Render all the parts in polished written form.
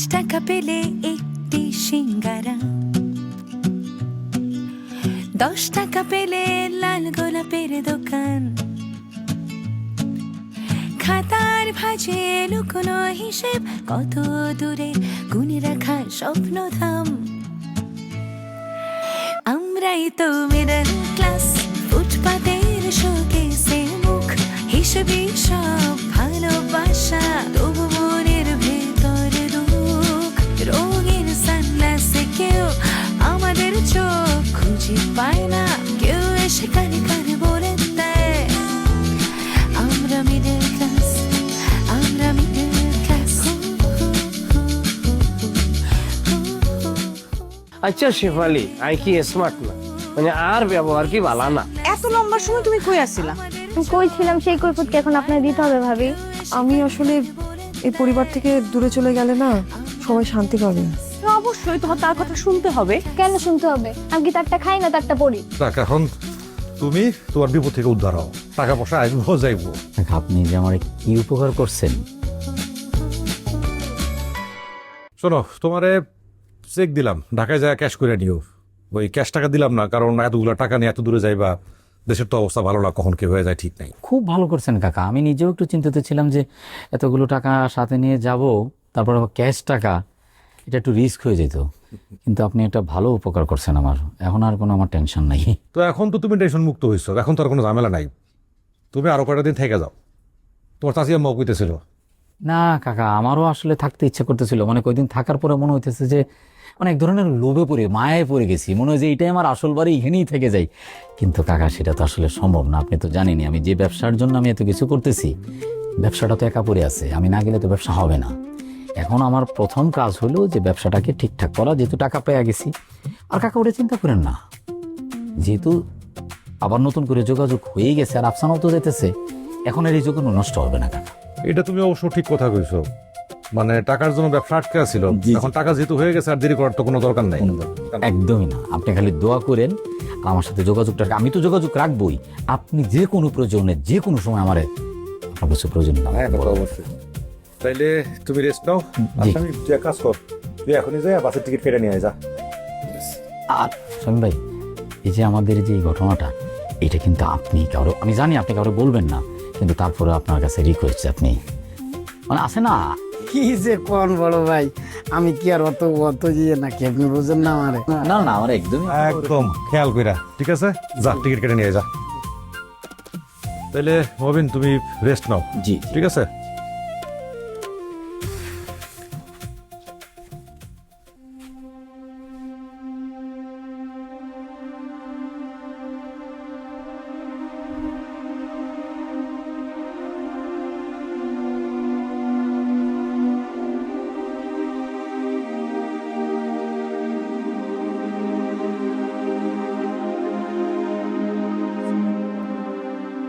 টাকা পেলে একটি সিঙ্গারা, 10 টাকা পেলে লাল গোলাপের দোকান, খাতার ভাঁজে লুকোনো হিসেব, কত দূরে গুনে রাখা স্বপ্নধাম। আমরাই তো মিডল ক্লাস, ফুটপাতের শোকেসে মুখ, হিসেবে সব ভালোবাসা, তবু মনের ভেতর দুঃখ। রঙের সানগ্লাসে কেউ আমাদের চোখ খুঁজে পায় না, কেউ এসে কানে কানে বলে দেয় আমরা মিডল ক্লাস, আমরা মিডল ক্লাস। আচ্ছা শেফালি, আই কি স্মার্ট না, মানে আর ব্যবহার কি ভালো না? এত লম্বা সময় তুমি কই আসছিলা? কই ছিলাম সেই কৈফিয়ত এখন আপনার দিতে হবে ভাবি। আমি আসলে এই পরিবার থেকে দূরে চলে গেলে না সবাই শান্তি পাবে। অবশ্যই তো তার কথা শুনতে হবে। কেন শুনতে হবে? আমি কি তারটা খাই না তারটা পড়ি? টাকা এখন তুমি তোমার বিপদ থেকে উদ্ধার হও, টাকা পয়সা আসবো যাইবো। আপনি যে আমার কি উপকার করছেন। শোনো, তোমারে চেক দিলাম, ঢাকায় যায় ক্যাশ করে নিও। ওই ক্যাশ টাকা দিলাম না, কারণ এতগুলো টাকা নিয়ে এত দূরে যাইবা, দেশের তো অবস্থা ভালো না, কখন কি হয়ে যায় ঠিক নাই। খুব ভালো করছেন কাকা, আমি নিজেও একটু চিন্তিত ছিলাম যে এতগুলো টাকা সাথে নিয়ে যাব, তারপর আবার ক্যাশ টাকা, এটা একটু রিস্ক হয়ে যেত। কিন্তু আপনি একটা ভালো উপকার করছেন আমার, এখন আর কোনো আমার টেনশন নাই। তো এখন তো তুমি টেনশন মুক্ত হয়েছো, এখন তো আর কোনো ঝামেলা নাই। তুমি আরো কয়টা দিন থেকে যাও, তোমার চাষি আম্মা কইতেছিল। না কাকা, আমারও আসলে থাকতে ইচ্ছে করতেছিল, মানে কয়েকদিন থাকার পরে মনে হইতেছে যে মানে এক ধরনের লোভে পড়ে মায়ায় পড়ে গেছি, মনে হয় যে এইটাই আমার আসল বাড়ি, এখানেই থেকে যাই। কিন্তু কাকা সেটা তো আসলে সম্ভব না, আপনি তো জানেনই আমি যে ব্যবসার জন্য আমি এত কিছু করতেছি, ব্যবসাটা তো একা পড়ে আছে, আমি না গেলে তো ব্যবসা হবে না। এখন আমার প্রথম কাজ হলো যে ব্যবসাটাকে ঠিকঠাক করা, যেহেতু টাকা পেয়ে গেছি। আর কাকা ওটা চিন্তা করেন না, যেহেতু আবার নতুন করে যোগাযোগ হয়ে গেছে আর আফসানাও তো যেতেছে, এখন আর এই যোগাযোগ নষ্ট হবে না কাকা। এটা তুমি অবশ্য ঠিক কথা কইছো, মানে টাকার জন্য ব্যবসা আটকে ছিল, এখন টাকা যেহেতু হয়ে গেছে আর দেরি করার তো কোনো দরকার নাই। একদমই না, আপনি খালি দোয়া করেন আর আমার সাথে যোগাযোগটা, আমি তো যোগাযোগ রাখবই। আপনি যে কোনো প্রয়োজনে যে কোনো সময় আমার আপনার কিছু প্রয়োজন না। অবশ্যই। তাইলে তুমি রেস্ট নাও, আচ্ছা আমি যে কাজ কর, তুই এখনই যাই বাসের টিকিট কেটে নিয়ে যা। আর স্বামী ভাই, এই যে আমাদের যে এই ঘটনাটা, এটা কিন্তু আপনি কারো, আমি জানি আপনি কারো বলবেন না, কিন্তু তারপরে আপনার কাছে রিকোয়েস্ট, আপনি মানে আছে না। কি যে কোন বড় ভাই, আমি কি আর অত অত গিয়ে নাকি, আপনি বুঝেন না আমারে? না না, আমার একদমই একদম খেয়াল কইরা, ঠিক আছে? যা টিকিট কেটে নিয়ে যা। তাইলে মবিন তুমি রেস্ট নাও। জি ঠিক আছে।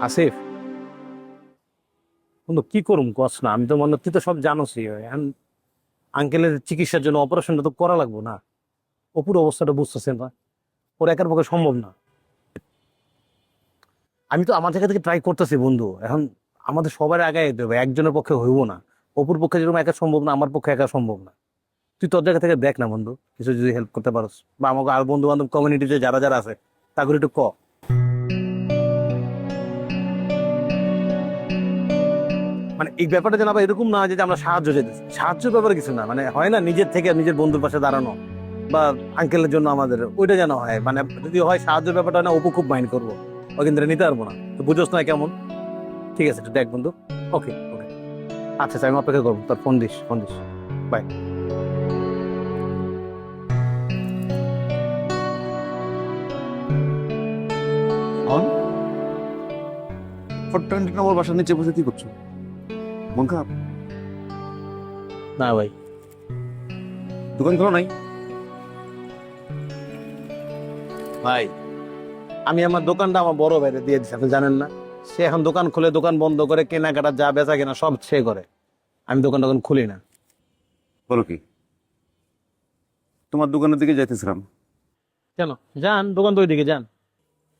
আসিফ বন্ধু, কি করুম কস না, আমি তো মনে, তুই তো সব জানোসই। এখন আঙ্কেলের চিকিৎসার জন্য অপারেশনটা তো করা লাগবো না, অপুর অবস্থাটা বুঝতেছেন না, ওর একার পক্ষে সম্ভব না। আমি তো আমার জায়গা থেকে ট্রাই করতেছি বন্ধু, এখন আমাদের সবার আগে যেতে হবে, একজনের পক্ষে হইব না। অপুর পক্ষে যেরকম একা সম্ভব না, আমার পক্ষে একা সম্ভব না। তুই তোর জায়গা থেকে দেখ না বন্ধু, কিছু যদি হেল্প করতে পারোস, বা আমাকে আর বন্ধু বান্ধব কমিউনিটিতে যারা যারা আছে তাগুলো একটু ক। মানে এই ব্যাপারটা যেন আবার এরকম না যে আমরা সাহায্য চাইতেছি, সাহায্যের ব্যাপারে কিছু না, মানে হয় না নিজের থেকে নিজের বন্ধুর পাশে দাঁড়ানো, বা আঙ্কেলের জন্য আমাদের ওইটা যেন হয়, মানে যদি হয় সাহায্যের ব্যাপারটা না, অপু খুব মাইন্ড করবো, ও কিন্তু নিতে পারবো না, তো বুঝোস না কেমন। ঠিক আছে, দেখ বন্ধু। ওকে ওকে, আচ্ছা আমি অপেক্ষা করবো, তোর ফোন দিস বাই। নম্বর বাসার নিচে বসে কি করছো? মন খারাপ? না ভাই, দোকান খোলা নাই? ভাই আমি আমার দোকানটা আমার বড় ভাইরে দিয়ে দিচ্ছি, আপনি জানেন না, সে এখন দোকান খুলে, দোকান বন্ধ করে, কেনাকাটা যা বেচা কেনা সব সে করে, আমি দোকান খুলি না। বলো কি, তোমার দোকানের দিকে যাইতেছিলাম। কেন যান, দোকান তো ওইদিকে যান।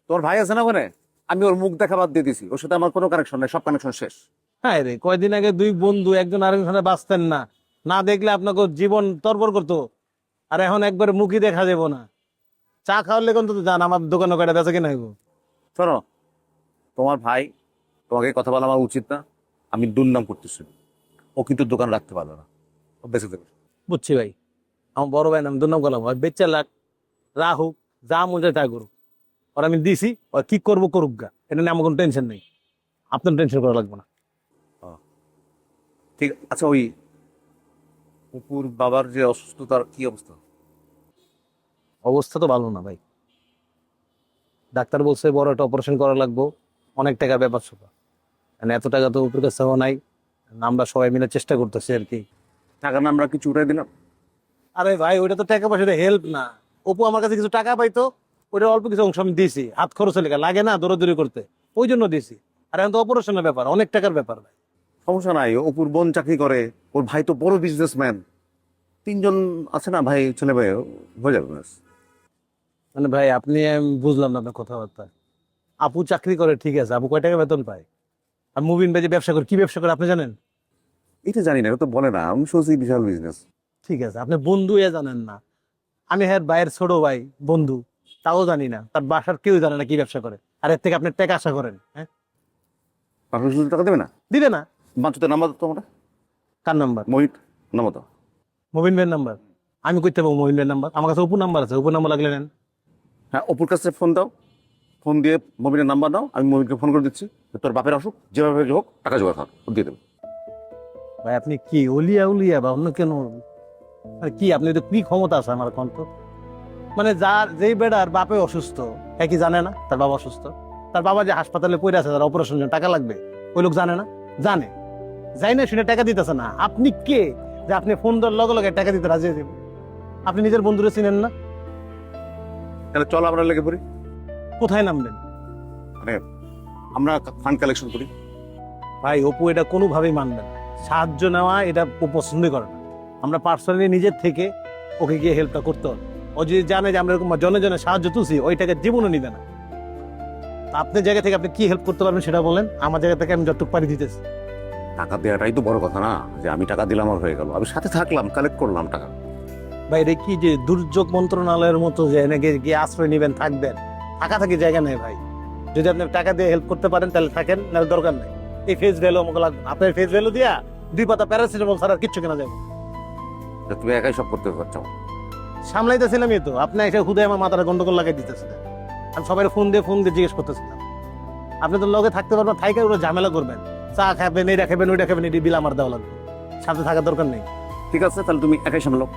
তোমার ভাই আছে না ওখানে? আমি ওর মুখ দেখা বাদ দিয়ে দিছি, ওর সাথে আমার কোনো কানেকশন নাই, সব কানেকশন শেষ। হ্যাঁ রে, কয়দিন আগে দুই বন্ধু একজন আরেকজনের সাথে বাঁচতেন না, না দেখলে আপনাকে জীবন তরবর করতো। আর এখন একবারে মুখই দেখা যাবো না। চা খাওয়ার লেগে তো জান আমার দোকানে কয়টা বেচা কিনা হইব। শোনো, তোমার ভাই, তোমাকে কথা বলা আমার উচিত না। আমি দুর্নাম করতেছি, ও কিন্তু দোকান রাখতে পারলো না, ও বেঁচে দেবে। বুঝছি ভাই, আমার বড় ভাই নাম দুর্নাম করলাম, ওই বেচা লাখ রাহুক যা মনে তা করুক, ওর আমি দিছি, ও কি করবো করুক গা, এটা নিয়ে আমার কোনো টেনশন নেই, আপনার টেনশন করা লাগবে না। ঠিক, আচ্ছা ওই অপুর বাবার যে অসুস্থতার কি অবস্থা? অবস্থা তো ভালো না ভাই, ডাক্তার বলছে বড় একটা অপারেশন করা লাগবো, অনেক টাকা ব্যাপার স্যাপার, মানে এত টাকা তো উপর কাছে নাই, আমরা সবাই মিলে চেষ্টা করতেছি আর কি। টাকা না আমরা কিছু উঠাই দিলাম। আরে ভাই ওইটা তো টাকা পয়সা হেল্প না, অপু আমার কাছে কিছু টাকা পাইতো, ওইটা অল্প কিছু অংশ আমি দিয়েছি, হাত খরচ লেগে লাগে না দৌড়াদৌড়ি করতে, ওই জন্য দিয়েছি। আর এখন তো অপারেশনের ব্যাপার, অনেক টাকার ব্যাপার ভাই। সমস্যা নাই, অপুর বোন চাকরি করে, ওর ভাই তো বড় বিজনেসম্যান, 3 জন আছে না ভাই, ছেলে ভাই, হয়ে যাবে। মানে ভাই আপনি, আমি বুঝলাম না আপনার কথাবার্তা। আপু চাকরি করে ঠিক আছে, আপু কয় টাকা বেতন পায়? আর মুবিন ভাই যে ব্যবসা করে, কি ব্যবসা করে আপনি জানেন? এটা জানি না, ও তো বলে না, আমি শুনছি বিশাল বিজনেস। ঠিক আছে, আপনি বন্ধু এ জানেন না, আমি হ্যাঁ ভাইয়ের ছোট ভাই বন্ধু, তাও জানি না, তার বাসার কেউ জানে না কি ব্যবসা করে, আর এর থেকে আপনি টাকা আশা করেন? হ্যাঁ, 500 টাকা দেবে না? দিবে না। বাঞ্চতে নাম্বার তো আমরা কার নাম্বার? মোহিত নাম্বার তো। মুবিন ভাইয়ের নাম্বার আমি কইতে পাবো? মুবিন ভাইয়ের নাম্বার আমার কাছে উপর নাম্বার আছে, উপর নাম্বার লাগলে নেন। হ্যাঁ, অপুর কাছে ফোন দাও, ফোন দিয়ে মোবিনের নাম্বার দাও, আমি মোবিনকে ফোন করে দিচ্ছি, তোর বাপের অসুখ যেভাবে হোক টাকা জোগাড় কর, ও দিয়ে দেবে। ভাই আপনি কি উলিয়া উলিয়া বা অন্য কেন, আর কি আপনি তো কি ক্ষমতা আছে আমার কন্ত? মানে যার যেই বেড়ার বাপে অসুস্থ, হ্যাঁ কি জানে না তার বাবা অসুস্থ? তার বাবা যে হাসপাতালে পড়ে আছে, তার অপারেশনের জন্য টাকা লাগবে, ওই লোক জানে না? জানে, যাই না শুনে টাকা দিতেছে না। আপনি কে যে আপনি ফোন দেওয়ার লগে লগে টাকা দিতে রাজি হয়ে যাবেন? আপনি নিজের বন্ধুরে চিনেন না? তাহলে চল আমরা লেগে পড়ি, কোথায় নামবেন? মানে আমরা ফান্ড কালেকশন করি। ভাই অপু এটা কোনোভাবেই মানবে না, সাহায্য নেওয়া এটা ও পছন্দই করে না। আমরা পার্সোনালি নিজের থেকে ওকে গিয়ে হেল্পটা করতে হবে। ও যদি জানে যে আমরা এরকম জনে জনে সাহায্য তুলছি, ওই টাকা জীবনও নিবে না। তা আপনার জায়গা থেকে আপনি কি হেল্প করতে পারবেন সেটা বলেন, আমার জায়গা থেকে আমি যতটুকু পারি দিতেছি। টাকা দেওয়াটাই তো বড় কথা না, যে আমি টাকা দিলাম আর হয়ে গেল, আমি সাথে থাকলাম, কালেক্ট করলাম টাকা। ভাই এটা কি যে দুর্যোগ মন্ত্রণালয়ের মতো যে এনেকে গিয়ে আশ্রয় নেবেন, থাকবেন? থাকা থাকি জায়গা নেই ভাই, যদি আপনি টাকা দিয়ে হেল্প করতে পারেন তাহলে থাকেন, নাহলে দরকার নেই। এই ফেস ভ্যালু আমাকে লাগবে না, আপনার ফেস ভ্যালু দিয়া 2 পাতা প্যারাসিটামল ছাড়া আর কিচ্ছু কেনা যাবে না। যে তুমি একাই সব করতে পারছো। সামলাইতেছিলামই তো, আপনি এসে খুদে আমার মাথাটা গন্ডগোল লাগাই দিতেছিলেন। আমি সবাই ফোন দিয়ে জিজ্ঞেস করতেছিলাম, আপনি তো লগে থাকতে পারবেন, থাইকা ওরা ঝামেলা করবেন, চা খাবেন, এই রাখাবেন, ওই রাখাবেন, এটি বিল আমার দেওয়া লাগবে, সাথে থাকার দরকার নেই। ঠিক আছে, তাহলে তুমি একাই সামলাও।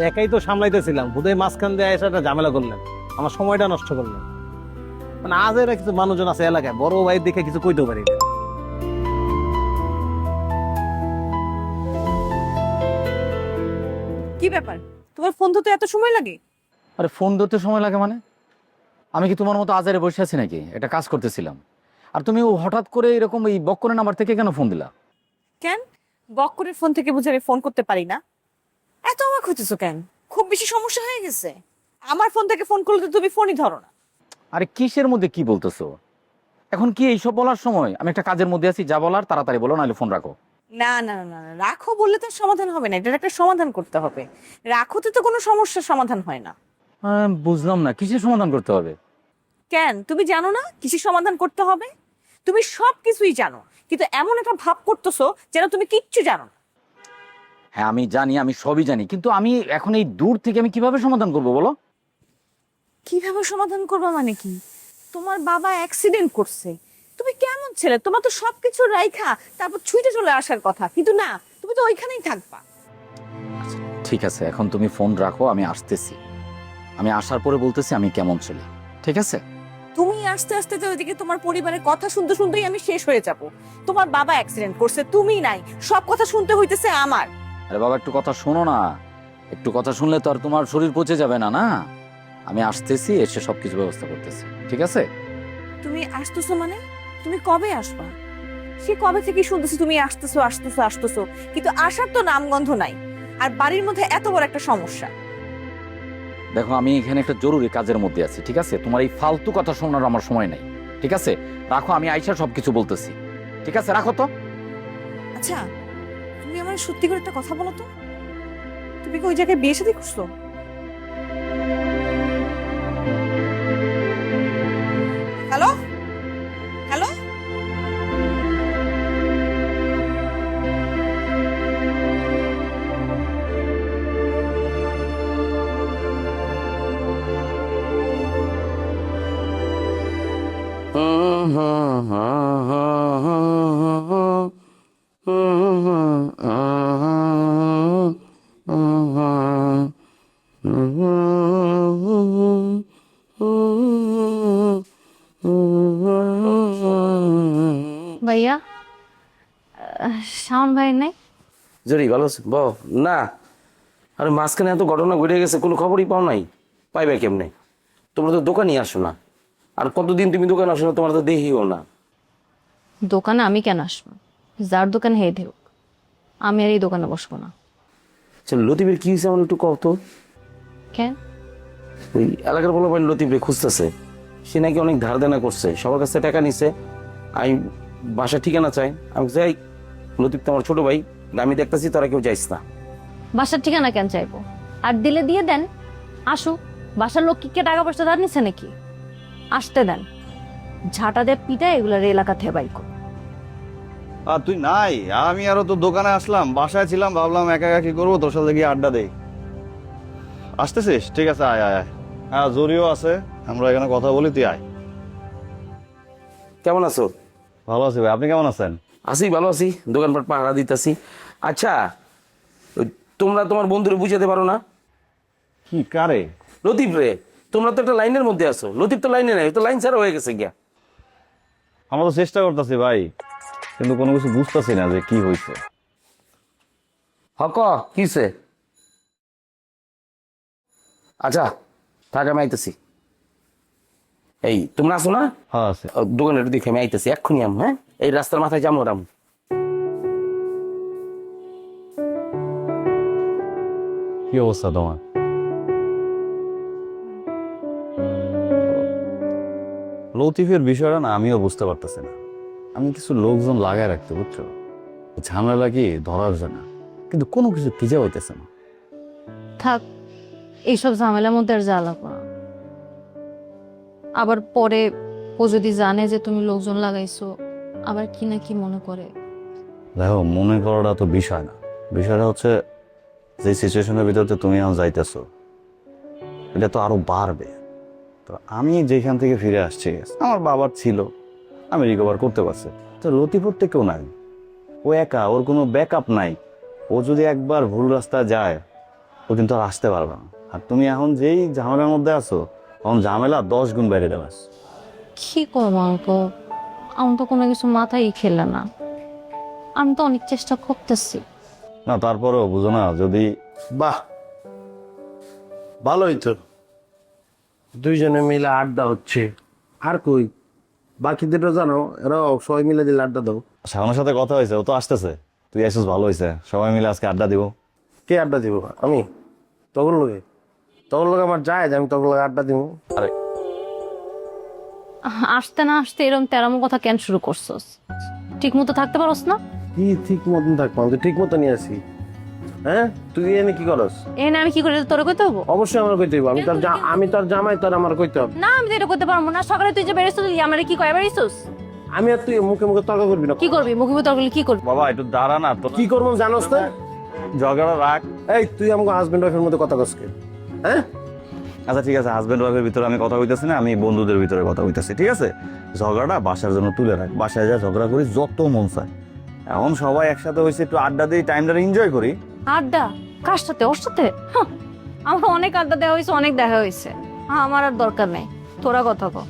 একাই তো সামলাইতেছিলাম, খুদে মাঝখান দিয়ে এসে একটা ঝামেলা করলেন, আমার সময়টা নষ্ট করলেন। মানে আজ এরা কিছু মানুষজন আছে এলাকায়, বড় ভাই দেখে কিছু কইতেও পারি না। কি ব্যাপার, তোমার ফোন ধরতে এত সময় লাগে? আরে ফোন ধরতে সময় লাগে মানে? আমি কি তোমার মতো আজারে বসে আছি নাকি? এটা কাজ করতেছিলাম। আর তুমি হঠাৎ করে এরকম এই বক্করের নাম্বার থেকে কেন ফোন দিলা? কেন বক্করের ফোন থেকে বুঝে আমি ফোন করতে পারি না? এত অবাক হইতেছো কেন? খুব বেশি সমস্যা হয়ে গেছে? আমার ফোন থেকে ফোন করলে তো তুমি ফোনই ধরো না। আরে কিসের মধ্যে কি বলতেছো? এখন কি এইসব বলার সময়? আমি একটা কাজের মধ্যে আছি, যা বলার তাড়াতাড়ি বলো, নাহলে ফোন রাখো। না না না না, রাখো বললে তো সমাধান হবে না, এটার একটা সমাধান করতে হবে। রাখোতে তো কোনো সমস্যার সমাধান হয় না। বুঝলাম না, কিসের সমাধান করতে হবে? কেন তুমি জানো না কিসের সমাধান করতে হবে? তুমি সব কিছুই জানো, কিন্তু এমন একটা ভাব করতেছো যেন তুমি কিচ্ছু জানো না। হ্যাঁ আমি জানি, আমি সবই জানি, কিন্তু আমি এখন এই দূর থেকে আমি কিভাবে সমাধান করবো বলো? কিভাবে সমাধান করবা মানে কি? তোমার বাবা অ্যাক্সিডেন্ট করছে, তুমি কেমন ছেলে, তোমার তো সবকিছু রাইখা তারপর ছুটে চলে আসার কথা, কিন্তু না, তুমি তো ওইখানেই থাকবা। ঠিক আছে, এখন তুমি ফোন রাখো, আমি আসতেছি। আমি আসার পরে বলতেছি আমি কেমন ছেলে, ঠিক আছে? তুমি আস্তে আস্তে তো ওইদিকে তোমার পরিবারের কথা শুনতে শুনতেই আমি শেষ হয়ে যাব। তোমার বাবা অ্যাক্সিডেন্ট করছে, তুমি নাই, সব কথা শুনতে হইতেছে আমার। আরে বাবা একটু কথা শোনো না, একটু কথা শুনলে তো আর তোমার শরীর পচে যাবে না। না, আমি আসতেছি, এসে সবকিছু ব্যবস্থা করতেছি, ঠিক আছে? তুমি আসতেছো মানে? তুমি কবে আসবা? সে কবে থেকে শুনতেছি তুমি আসতেছো আসতেছো আসতেছো, কিন্তু আসার তো নামগন্ধ নাই। আর বাড়ির মধ্যে এত বড় একটা সমস্যা। দেখো আমি এখানে একটা জরুরি কাজের মধ্যে আছি, ঠিক আছে? তোমার এই ফালতু কথা শোনার আমার সময় নাই, ঠিক আছে? রাখো, আমি আইসা সবকিছু বলতেছি, ঠিক আছে? রাখো তো। আচ্ছা, তুমি আমার সত্যি করে একটা কথা বলো তো, তুমি কি ওই জায়গায় বিয়ে শাদী করছো? হ্যালো হ্যালো, ভাইয়া শাওন ভাই নাই? জরি ভালো আছে না। আরে মাঝখানে এত ঘটনা ঘটে গেছে, কোনো খবরই পাও নাই। পাইবে কেমনে? তোমরা তো দোকানই আসো না, আর কতদিন তুমি দোকান আসো না, তোমার তো দেখিও না। দোকানে আমি কেন আসবো? যার দোকান হে দেখ, আমি আর এই দোকানে বসবো না। আচ্ছা, লতিফের কি হয়েছে আমার একটু কও তো। কেন? ওই এলাকার বলো ভাই লতিফরে খুঁজতেছে, সে নাকি অনেক ধার দেনা করছে, সবার কাছে টাকা নিছে। আমি বাসার ঠিকানা চাই, আমি যাই। লতিফ তো আমার ছোট ভাই, আমি দেখতেছি তোরা কেউ যাইস না। বাসার ঠিকানা কেন চাইবো? আর দিলে দিয়ে দেন, আসুক। বাসার লোক কি কে টাকা পয়সা ধার নিচ্ছে নাকি? আসতে দেন, ঝাঁটা দিয়ে পিটা এগুলার এলাকা থেকে বাইক। আর তুই নাই, আমি আরো তো দোকানে আসলাম, বাসায় ছিলাম, ভাবলাম একা একা কি করবো, তোর সাথে গিয়ে আড্ডা দেই। আসতেছিস? ঠিক আছে, আয় আয় আয়। হ্যাঁ, জরিও আছে, আমরা এখানে কথা বলি, তুই আয়। কেমন আছো? ভালো আছি ভাই, আপনি কেমন আছেন? আছি, ভালো আছি, দোকানপাট পাহারা দিতেছি। আচ্ছা, ওই তোমরা তোমার বন্ধুরে বুঝাতে পারো না? কি কারে? লতিফ রে, তোমরা তো একটা লাইনের মধ্যে আছো, লতিফ তো লাইনে নাই, তো লাইন ছাড়া হয়ে গেছে গিয়া। আমরা তো চেষ্টা করতেছি ভাই, কিন্তু কোনো কিছু বুঝতেছি না যে কি হয়েছে। হক কিসে? আচ্ছা থাক, আমি আইতেছি। এই তোমরা আসো না? হ্যাঁ আছে। দোকানের দিকে আমি আইতেছি, এক্ষুনি আম। হ্যাঁ, এই রাস্তার মাথায় যাবো রাম। কি অবস্থা তোমার? লতিফের বিষয়টা না আমিও বুঝতে পারতেছি না। আমি কিছু লোকজন লাগায় রাখতে, বুঝছো? ঝামেলা কি ধরার জন্য, কিন্তু কোনো কিছু খুঁজে পাইতেছে না। থাক, এইসব ঝামেলার মধ্যে আর জ্বালাবো না। আবার পরে ও যদি জানে যে তুমি লোকজন লাগাইছো, আবার কি না কি মনে করে। দেখো, মনে করাটা তো বিষয় না, বিষয়টা হচ্ছে যে সিচুয়েশনের ভিতরে তুমি এখন যাইতেছো, এটা তো আরো বাড়বে। তো আমি যেখান থেকে ফিরে আসছি, আমার বাবার ছিল, আমি রিকভার করতে পারছি। তো লতিফুর তো কেউ নাই, ও একা, ওর কোনো ব্যাকআপ নাই। ও যদি একবার ভুল রাস্তা যায়, ও কিন্তু আর আসতে পারবে না। আর তুমি এখন যেই ঝামেলার মধ্যে আছো, তখন ঝামেলা 10 গুণ বেড়ে যাবে। কি করবো অঙ্কো, আমার তো কোনো কিছু মাথায় খেলে না। আমি তো অনেক চেষ্টা করতেছি। না, তারপরেও বুঝো না, যদি বাহ, ভালোই তো, দুইজনে মিলে আড্ডা হচ্ছে। আর কই বাকিদেরও জানো, এরা সবাই মিলে দিলে আড্ডা দাও। শাওনের সাথে কথা হয়েছে, ও তো আসতেছে। তুই আসিস, ভালো হয়েছে, সবাই মিলে আজকে আড্ডা দিব। কে আড্ডা দিব? আমি? তখন লোকে আমার যায়, আমি তখন লোকে আড্ডা দিব। আরে আসতে না আসতে এরকম তেরামো কথা কেন শুরু করছস? ঠিক মতো থাকতে পারস না? কি ঠিক মতন থাকবো? আমি তো ঠিক মতো নিয়ে আসি। হ্যাঁ, তুই এনে কি করস? এনে আমি কি করে তোরে কইতে হবো? অবশ্যই আমার কইতে হইব, আমি তোর জামাই, তোর আমার কইতে হবে। না, আমি তো এটা করতে পারবো না। সকালে তুই যে বেরিয়েছিস, তুই আমারে কি কয় বেরিয়েছিস? আমি আর তুই মুখে মুখে তর্ক করবি না। কি করবি? মুখে মুখে তর্ক করলে কি করবি? বাবা, একটু দাঁড়া না তো। কি করবো জানোস তো? ঝগড়া রাখ। এই তুই আমাকে হাজবেন্ড ওয়াইফের মধ্যে কথা কসকে? হ্যাঁ, আচ্ছা ঠিক আছে, হাজবেন্ড ওয়াইফের ভিতরে আমি কথা কইতেছি না, আমি বন্ধুদের ভিতরে কথা কইতেছি, ঠিক আছে? ঝগড়াটা বাসার জন্য তুলে রাখ, বাসায় যা ঝগড়া করি যত মন চায়। এখন সবাই একসাথে হয়েছে, একটু আড্ডা দিই, টাইমটা এনজয় করি। আড্ডা? কার সাথে? ওর সাথে? হাহ, আমার অনেক আড্ডা দেওয়া হয়েছে, অনেক দেখা হয়েছে। হ্যাঁ, আমার আর দরকার নেই। তোরা কথা কো।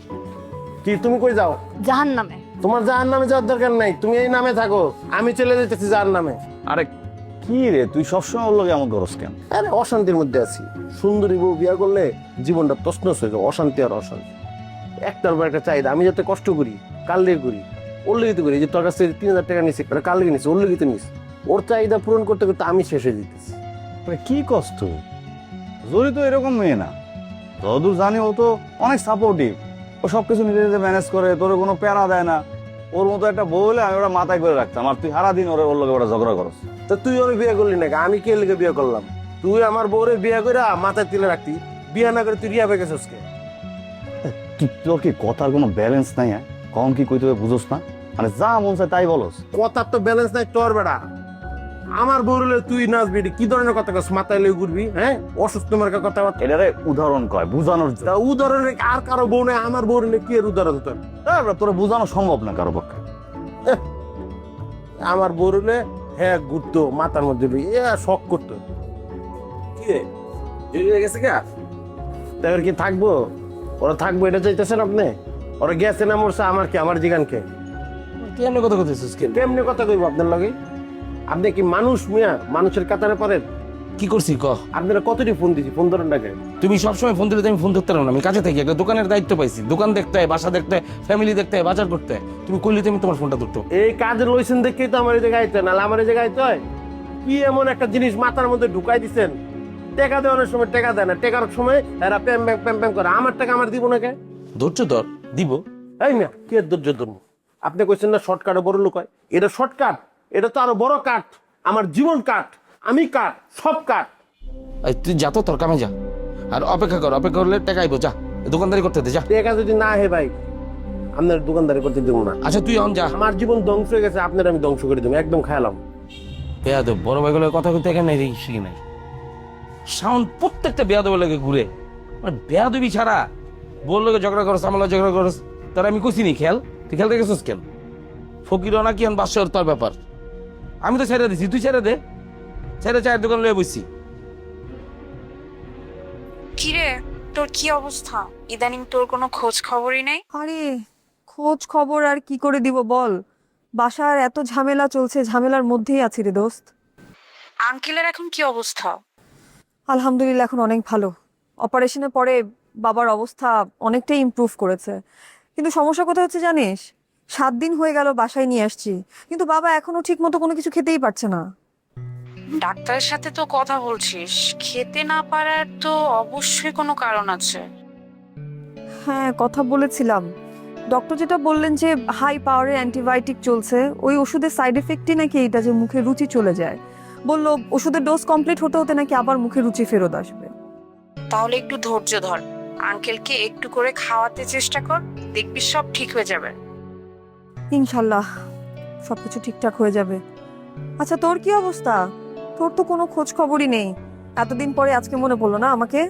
কি তুমি কই যাও? জাহান নামে। তোমার জাহান নামে যাওয়ার দরকার নাই, তুমি এই নামে থাকো, আমি চলে যেতেছি জাহান নামে। আরে কি রে, তুই সবসময় ওর লোক এমন করস কেন? আরে অশান্তির মধ্যে আছি। সুন্দরী বউ বিয়া করলে জীবনটা তছনছ হয়ে যায়, অশান্তি আর অশান্তি। একটার পর একটা চাহিদা, আমি যাতে কষ্ট করি, কাল লেগে করি, ওর লেগে করি। যে তোর কাছ থেকে 3000 টাকা নিছি, কাল লেগে নিছি, ওর লেগে তো নিছি। ওর চাহিদা পূরণ করতে করতে আমি শেষ হয়ে যেতেছি। কি কষ্ট? জরি তো এরকম মেয়ে না, যতদূর জানি ও তো অনেক সাপোর্টিভ। ও সবকিছু নিজে নিজে ম্যানেজ করে, তোর কোনো প্যারা দেয় না। ওর মতো একটা বউ হলে আমি ওরা মাথায় করে রাখতাম, আর তুই সারাদিন ওর লোকে ওরা ঝগড়া করস। তো তুই ওর বিয়ে করলি নাকি? আমি কে লিগে বিয়ে করলাম? তুই আমার বউরে বিয়ে করে মাথায় তুলে রাখতি, বিয়ে না করে তুই রিয়া পেয়ে গেছিস কে? তোর কি কথার কোনো ব্যালেন্স নাই? হ্যাঁ, কখন কি কইতে হবে বুঝোস না? মানে যা মন চায় তাই বলস। কথার তো ব্যালেন্স নাই তোর বেড়া। আমার বউ হলে তুই নাচবি, কি ধরনের কথা কস? মাথায় লই ঘুরবি? হ্যাঁ, অসুস্থ মার্কা কথা। এটারে উদাহরণ কয়, বুঝানোর জন্য। উদাহরণ আর কারো বউ নেই, আমার বউ নিলে কি এর উদাহরণ তোর? তোরা বোঝানো সম্ভব না কারো পক্ষে। আমার বউ হলে হ্যাঁ ঘুরতো মাথার মধ্যে শখ করতো। কি রে, জড়িয়ে হয়ে গেছে কে? তাদের কি থাকবো? ওরা থাকবো এটা চাইতেছেন আপনি? ওরা গেছে না মরছে, আমার কি? আমার জিগান কে? কেমনে কথা কইতেছিস? কেমনি কথা কইব আপনার লগে? আপনি কি মানুষ মিয়া? মানুষের কাতারে পারেন? কি করছি ক? আপনারা কতটি ফোন দিছি, ফোন ধরেন না কেন? তুমি সবসময় ফোন দিলে আমি ফোন ধরতে পারো না। আমি কাছে থাকি, একটা দোকানের দায়িত্ব পাইছি, দোকান দেখতে হয়, বাসা দেখতে হয়, ফ্যামিলি দেখতে হয়, বাজার করতে হয়। তুমি কইলে আমি তোমার ফোনটা ধরতো। এই কাজে লইছেন দেখেই তো আমার এই জায়গায় আইতে, নাহলে আমার এই জায়গায় আইতে হয়? কি এমন একটা জিনিস মাথার মধ্যে ঢুকাই দিচ্ছেন? টাকা দেওয়ার সময় টাকা দেয় না, টাকার সময় এরা প্যাম প্যাম করে। আমার টাকা আমার দিব না কে? ধৈর্য ধর, দিব। এই মিয়া, কি ধৈর্য ধরবো? আপনি কইছেন না শর্টকাটে বড় লোক হয়? এটা শর্টকাট? এটা তো আরো বড় কাট। আমার জীবন কাট, আমি কাট, সব কাট। তুই যা তো, তোর কামে যা, আর অপেক্ষা কর। অপেক্ষা করলে টাকা আইবো। যা, দোকানদারি করতে দে, যা। টাকা যদি না হে ভাই, আপনার দোকানদারি করতে দেবো না। আচ্ছা তুই এখন যা। আমার জীবন ধ্বংস হয়ে গেছে, আপনার আমি ধ্বংস করে দেবো, একদম খেয়ালাম। বেয়াদব বড় ভাইগুলো কথা কইতে এখানে শিখি নাই। সাউন্ড প্রত্যেকটা বেয়াদব লাগে ঘুরে, মানে বেয়াদবি ছাড়া বললো ঝগড়া করস, আমার ঝগড়া করস। তার আমি কইছি নি খেয়াল? তুই খেয়াল রেখেছিস কেন? ফকিরও না কি এখন বাসর তোর ব্যাপার। আমি তো ছেড়ে দিছি, তুই ছেড়ে দে। ছেড়ে চায়ের দোকান লয়ে বসছি। কিরে, তোর কি অবস্থা? ইদানিং তোর কোনো খোঁজ খবরই নেই। আরে খোঁজ খবর আর কি করে দিব বল, বাসার এত ঝামেলা চলছে, ঝামেলার মধ্যেই আছি রে দোস্ত। আঙ্কেলের এখন কি অবস্থা? আলহামদুলিল্লাহ এখন অনেক ভালো। অপারেশনের পরে বাবার অবস্থা অনেকটাই ইমপ্রুভ করেছে, কিন্তু সমস্যা কোথায় হচ্ছে জানিস? 7 দিন হয়ে গেল বাসায় নিয়ে আসছি, কিন্তু বাবা এখনো ঠিক মতো কোনো কিছু খেতেই পারছে না। ডাক্তারের সাথে তো কথা বলছিস, খেতে না পারার তো অবশ্যই কোনো কারণ আছে। হ্যাঁ কথা বলেছিলাম, ডক্টর যেটা বললেন যে হাই পাওয়ারের অ্যান্টিবায়োটিক চলছে, ওই ওষুধের সাইড এফেক্টই নাকি এইটা যে মুখে রুচি চলে যায়। বললো ওষুধের ডোজ কমপ্লিট হতে হতে নাকি আবার মুখে রুচি ফেরত আসবে। তাহলে একটু ধৈর্য ধর, আঙ্কেলকে একটু করে খাওয়াতে চেষ্টা কর, দেখবি সব ঠিক হয়ে যাবে। ইনশাল্লাহ সবকিছু ঠিকঠাক হয়ে যাবে। আচ্ছা তোর কি অবস্থা? তোর তো কোনো খোঁজ খবরই নেই, এতদিন পরে আজকে মনে পড়লো না আমাকে?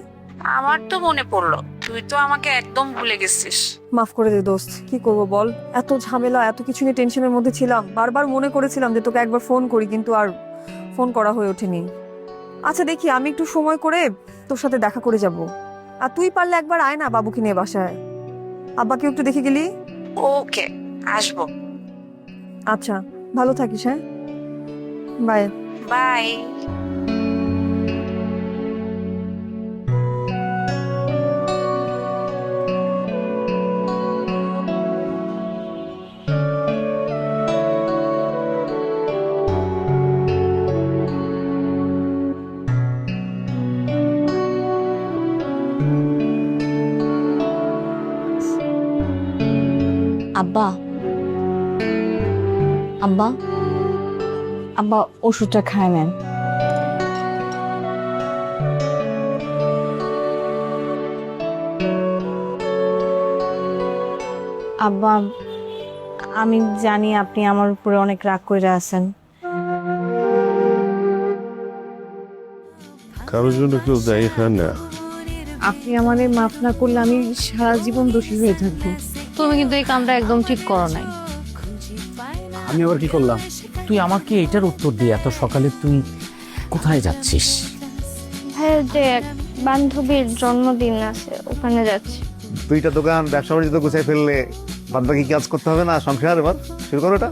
আমার তো মনে পড়লো, তুই তো আমাকে একদম ভুলে গেছিস। মাফ করে দে দোস্ত, কি করবো বল, এত ঝামেলা, এত কিছু নিয়ে টেনশনের মধ্যে ছিলাম। বারবার মনে করেছিলাম যে তোকে একবার ফোন করি, কিন্তু আর ফোন করা হয়ে ওঠেনি। আচ্ছা দেখি আমি একটু সময় করে তোর সাথে দেখা করে যাব, আর তুই পারলে একবার আয় না বাবুকে নিয়ে বাসায়, আব্বাকে একটু দেখে গেলি। ওকে, আসবো। আচ্ছা ভালো থাকিস, হ্যাঁ বাই। বাই। আব্বা, আব্বা, আব্বা ওষুধটা খায় নেন। আব্বা আমি জানি আপনি আমার উপরে অনেক রাগ করে আছেন। কারোর জন্য কেউ দায়ী হয় না। আপনি আমাদের মাফ না করলে আমি সারা জীবন দোষী হয়ে থাকবো। তুমি কিন্তু এই কামটা একদম ঠিক করো নাই। আমি আবার কি করলাম? তুই আমাকে এটার উত্তর দিয়ে এত সকালে তুই কোথায় যাচ্ছিস? ভাইয়ের যে এক বান্ধবীর জন্মদিন আছে, ওখানে যাচ্ছি। 2টা দোকান ব্যবসা বাণিজ্য গুছাই ফেললে বাদ বাকি কাজ করতে হবে না, সংসার এবার শুরু করো এটা।